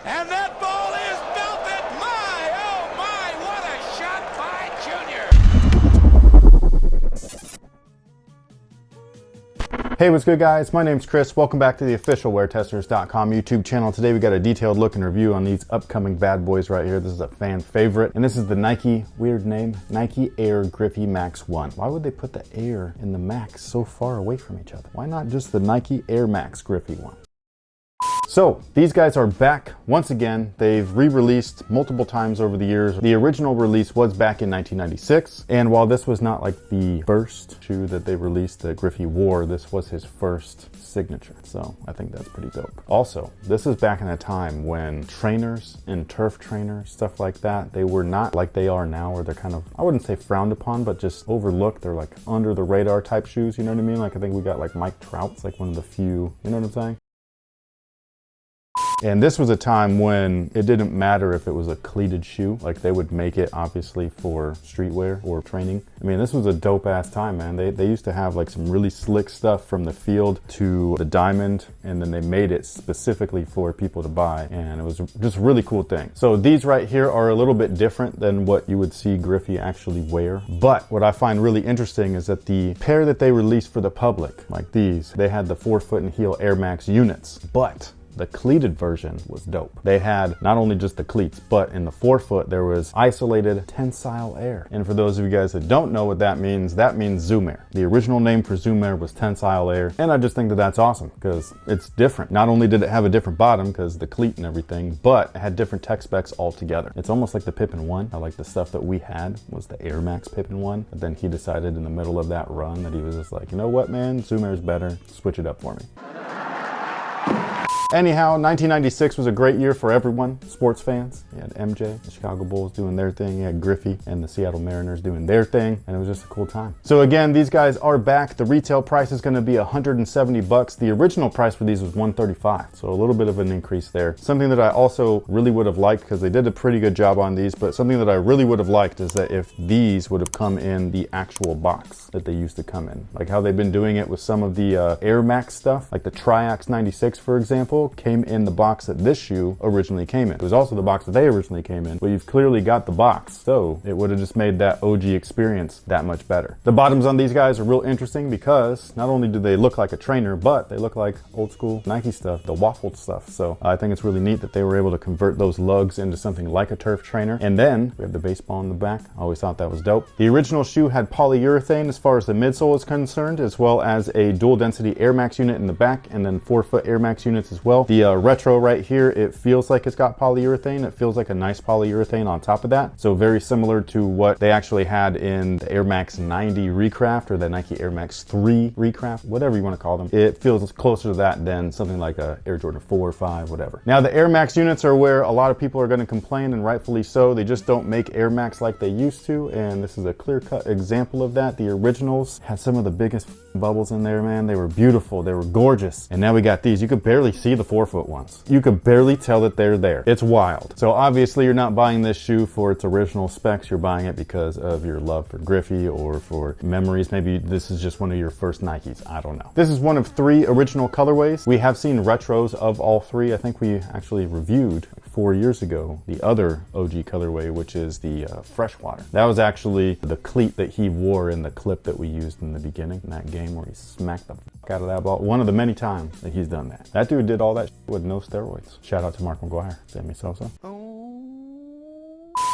And that ball is belted. My, oh my, what a shot by Junior. Hey, what's good, guys? My name's Chris. Welcome back to the official WearTesters.com YouTube channel. Today we got a detailed look and review on these upcoming bad boys right here. This is a fan favorite, and this is the Nike, weird name, Nike Air Griffey Max 1. Why would they put the Air and the Max so far away from each other? Why not just the Nike Air Max Griffey 1? So these guys are back once again. They've re-released multiple times over the years. The original release was back in 1996, and while this was not like the first shoe that they released that Griffey wore, this was his first signature. So I think that's pretty dope. Also, this is back in a time when trainers and turf trainers, stuff like that, they were not like they are now, where they're kind of, I wouldn't say frowned upon, but just overlooked. They're like under the radar type shoes, you know what I mean? Like I think we got like Mike Trout's like one of the few, you know what I'm saying? And this was a time when it didn't matter if it was a cleated shoe, like they would make it obviously for streetwear or training. I mean, this was a dope ass time, man. They used to have like some really slick stuff from the field to the diamond, and then they made it specifically for people to buy, and it was just a really cool thing. So these right here are a little bit different than what you would see Griffey actually wear. But what I find really interesting is that the pair that they released for the public, like these, they had the 4-foot and heel Air Max units, but the cleated version was dope. They had not only just the cleats, but in the 4-foot, there was isolated tensile air. And for those of you guys that don't know what that means Zoom Air. The original name for Zoom Air was tensile air. And I just think that that's awesome because it's different. Not only did it have a different bottom because the cleat and everything, but it had different tech specs altogether. It's almost like the Pippin 1. I like the stuff that we had was the Air Max Pippin 1. But then he decided in the middle of that run that he was just like, you know what, man, Zoom Air is better. Switch it up for me. Anyhow, 1996 was a great year for everyone, sports fans. You had MJ, the Chicago Bulls doing their thing. You had Griffey and the Seattle Mariners doing their thing, and it was just a cool time. So again, these guys are back. The retail price is gonna be 170 bucks. The original price for these was 135, so a little bit of an increase there. Something that I also really would have liked, because they did a pretty good job on these, but something that I really would have liked is that if these would have come in the actual box that they used to come in. Like how they've been doing it with some of the Air Max stuff, like the Triax 96, for example, came in the box that this shoe originally came in. It was also the box that they originally came in, but you've clearly got the box, so it would have just made that OG experience that much better. The bottoms on these guys are real interesting because not only do they look like a trainer, but they look like old school Nike stuff, the waffled stuff. So I think it's really neat that they were able to convert those lugs into something like a turf trainer. And then we have the baseball in the back. I always thought that was dope. The original shoe had polyurethane as far as the midsole is concerned, as well as a dual density Air Max unit in the back, and then 4-foot Air Max units as well. The Retro right here, it feels like it's got polyurethane. It feels like a nice polyurethane on top of that. So very similar to what they actually had in the Air Max 90 Recraft or the Nike Air Max 3 Recraft, whatever you want to call them. It feels closer to that than something like a Air Jordan 4 or 5, whatever. Now the Air Max units are where a lot of people are going to complain, and rightfully so. They just don't make Air Max like they used to, and this is a clear-cut example of that. The originals had some of the biggest bubbles in there, man. They were beautiful. They were gorgeous. And now we got these. You could barely see the 4-foot ones. You could barely tell that they're there. It's wild. So obviously you're not buying this shoe for its original specs. You're buying it because of your love for Griffey or for memories. Maybe this is just one of your first Nikes. I don't know. This is one of 3 original colorways. We have seen retros of all 3. I think we actually reviewed 4 years ago the other OG colorway, which is the Freshwater. That was actually the cleat that he wore in the clip that we used in the beginning in that game where he smacked the fuck out of that ball. One of the many times that he's done that. That dude did all that shit with no steroids. Shout out to Mark McGuire. Sammy Sosa.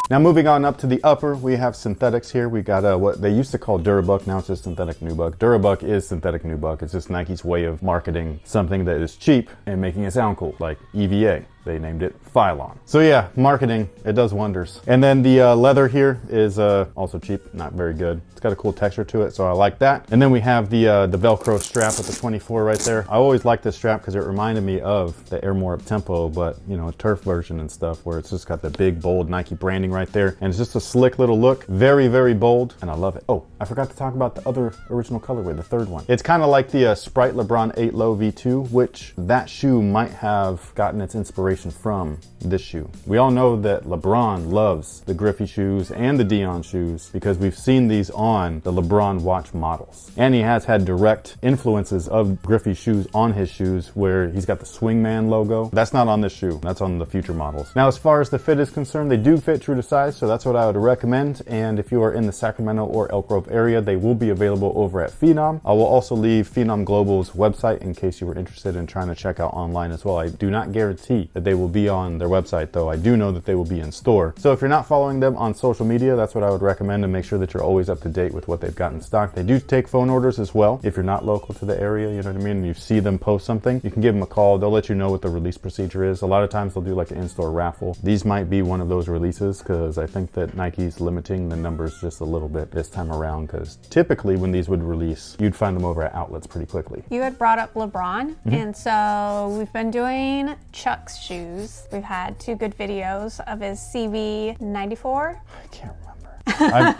Now moving on up to the upper, we have synthetics here. We got what they used to call Durabuck, now it's just synthetic nubuck. Durabuck is synthetic nubuck. It's just Nike's way of marketing something that is cheap and making it sound cool, like EVA. They named it Phylon. So yeah, marketing, it does wonders. And then the leather here is also cheap, not very good. It's got a cool texture to it, so I like that. And then we have the Velcro strap with the 24 right there. I always liked this strap because it reminded me of the Air More Uptempo, but you know, a turf version and stuff, where it's just got the big, bold Nike branding right there. And it's just a slick little look, very, very bold, and I love it. Oh, I forgot to talk about the other original colorway, the 3rd one. It's kind of like the Sprite LeBron 8 Low V2, which that shoe might have gotten its inspiration inspiration from this shoe. We all know that LeBron loves the Griffey shoes and the Dion shoes because we've seen these on the LeBron watch models. And he has had direct influences of Griffey shoes on his shoes where he's got the Swingman logo. That's not on this shoe. That's on the future models. Now, as far as the fit is concerned, they do fit true to size, so that's what I would recommend. And if you are in the Sacramento or Elk Grove area, they will be available over at Phenom. I will also leave Phenom Global's website in case you were interested in trying to check out online as well. I do not guarantee that they will be on their website, though I do know that they will be in store. So if you're not following them on social media, that's what I would recommend, to make sure that you're always up to date with what they've got in stock. They do take phone orders as well. If you're not local to the area, you know what I mean, and you see them post something, you can give them a call. They'll let you know what the release procedure is. A lot of times they'll do like an in-store raffle. These might be one of those releases because I think that Nike's limiting the numbers just a little bit this time around, because typically when these would release, you'd find them over at outlets pretty quickly. You had brought up LeBron, and so we've been doing Chuck's shoes. We've had 2 good videos of his CV94. I can't remember.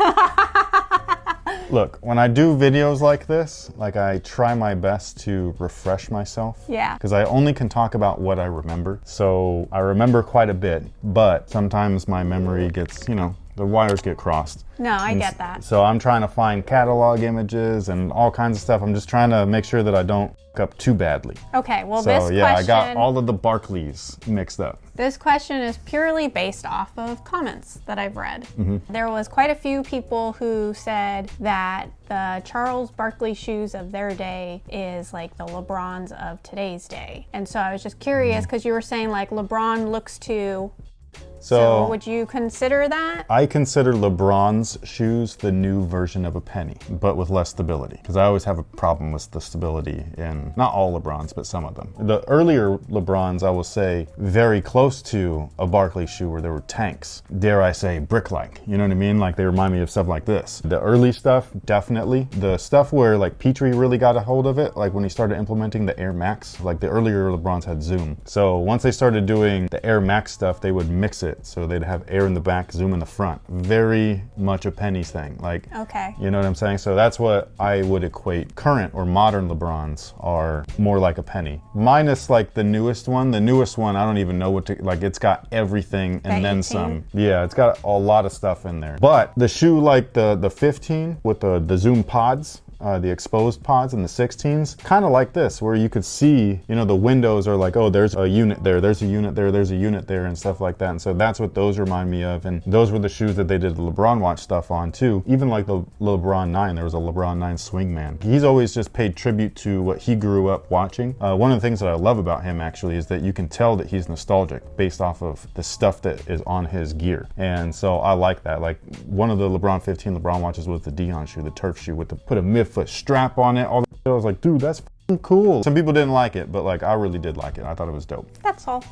Look, when I do videos like this, like I try my best to refresh myself. Yeah. Because I only can talk about what I remember. So I remember quite a bit, but sometimes my memory gets, you know, the wires get crossed. No, I get that. So I'm trying to find catalog images and all kinds of stuff. I'm just trying to make sure that I don't fuck up too badly. Okay, well, So this yeah, question, I got all of the Barclays mixed up. This question is purely based off of comments that I've read. There was quite a few people who said that the Charles Barkley shoes of their day is like the LeBrons of today's day. And so I was just curious because you were saying like LeBron looks to... So would you consider that? I consider LeBron's shoes the new version of a penny, but with less stability. Because I always have a problem with the stability in, not all LeBrons, but some of them. The earlier LeBrons, I will say, very close to a Barkley shoe where there were tanks. Dare I say, brick-like. You know what I mean? Like they remind me of stuff like this. The early stuff, definitely. The stuff where like Petrie really got a hold of it, like when he started implementing the Air Max, like the earlier LeBrons had zoom. So once they started doing the Air Max stuff, they would mix it. So they'd have air in the back, zoom in the front. Very much a pennies thing. Like, okay. You know what I'm saying? So that's what I would equate. Current or modern LeBrons are more like a penny. Minus like the newest one. The newest one, I don't even know what to, like it's got everything and then some. Yeah, it's got a lot of stuff in there. But the shoe like the 15 with the zoom pods, the exposed pods and the 16s, kind of like this, where you could see, you know, the windows are like, oh, there's a unit there, there's a unit there, there's a unit there, and stuff like that. And so that's what those remind me of. And those were the shoes that they did the LeBron watch stuff on too. Even like the LeBron 9, there was a LeBron 9 Swingman. He's always just paid tribute to what he grew up watching. One of the things that I love about him actually is that you can tell that he's nostalgic based off of the stuff that is on his gear. And so I like that. Like one of the LeBron 15 LeBron watches was the Dion shoe, the turf shoe with the put a midfoot strap on it. All the I was like, dude, that's cool. Some people didn't like it, but like I really did like it. I thought it was dope. That's all.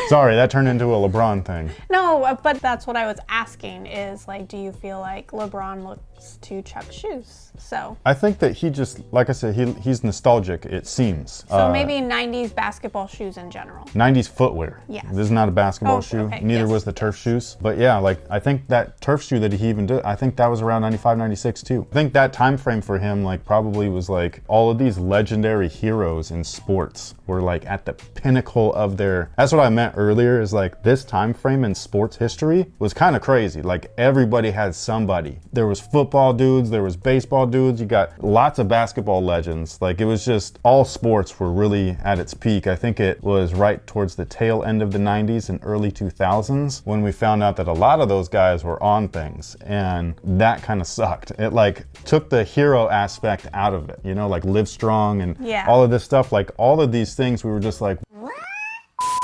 Sorry, that turned into a LeBron thing. No, but that's what I was asking is like, do you feel like LeBron looks to Chuck's shoes? So I think that he just, like I said, he's nostalgic, it seems. So maybe 90s basketball shoes in general. 90s footwear. Yes. This is not a basketball shoe. Okay. Neither was the turf shoes. But yeah, like I think that turf shoe that he even did, I think that was around 95, 96 too. I think that time frame for him like probably was like all of these legendary heroes in sports were like at the pinnacle of their, that's what I meant earlier, is like this time frame in sports history was kind of crazy. Like everybody had somebody. There was football dudes, there was baseball dudes, you got lots of basketball legends. Like it was just all sports were really at its peak. I think it was right towards the tail end of the 90s and early 2000s when we found out that a lot of those guys were on things, and that kind of sucked. It like took the hero aspect out of it, you know, like Live Strong and all of this stuff, like all of these things we were just like,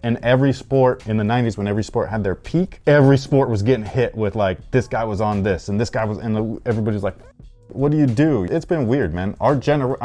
and every sport in the 90s, when every sport had their peak, every sport was getting hit with like, this guy was on this and this guy was, and everybody's like, what do you do? It's been weird, man. I'm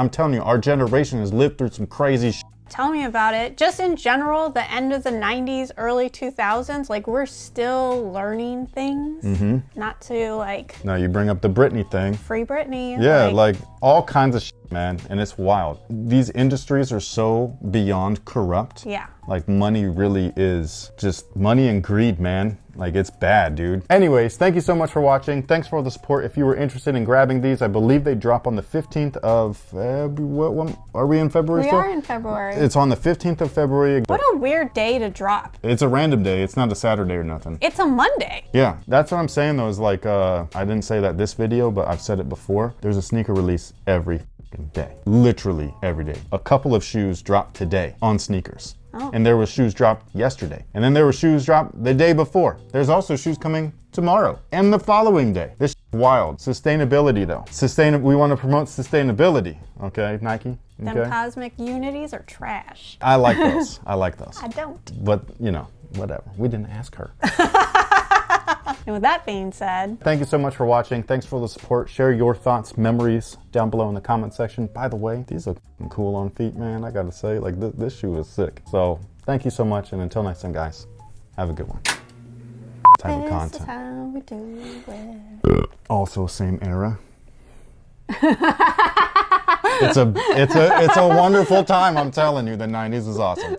telling you, our generation has lived through some crazy shit. Tell me about it. Just in general, the end of the 90s, early 2000s, like we're still learning things. Not to like... Now you bring up the Britney thing. Free Britney. Yeah, like all kinds of shit, man. And it's wild. These industries are so beyond corrupt. Yeah. Like money really is just money and greed, man. Like it's bad, dude. Anyways, thank you so much for watching. Thanks for all the support. If you were interested in grabbing these, I believe they drop on the 15th of February. What one? Are we in February still? We are in February. It's on the 15th of February. What a weird day to drop. It's a random day. It's not a Saturday or nothing. It's a Monday. Yeah, that's what I'm saying though, is like, I didn't say that this video, but I've said it before. There's a sneaker release every day. Literally every day. A couple of shoes dropped today on sneakers. Oh. And there was shoes dropped yesterday. And then there were shoes dropped the day before. There's also shoes coming tomorrow and the following day. This is wild. Sustainability though. We want to promote sustainability. Okay, Nike? Them Okay. cosmic unities are trash. I like those. I like those. I don't. But, you know, whatever. We didn't ask her. And with that being said, Thank you so much for watching. Thanks for the support. Share your thoughts, memories down below in the comment section. By the way, these look cool on feet, man. I gotta say, like this shoe is sick. So thank you so much, and until next time, guys, have a good one. Type of this is content. how we do it. Also same era. It's a wonderful time. I'm telling you, the '90s is awesome.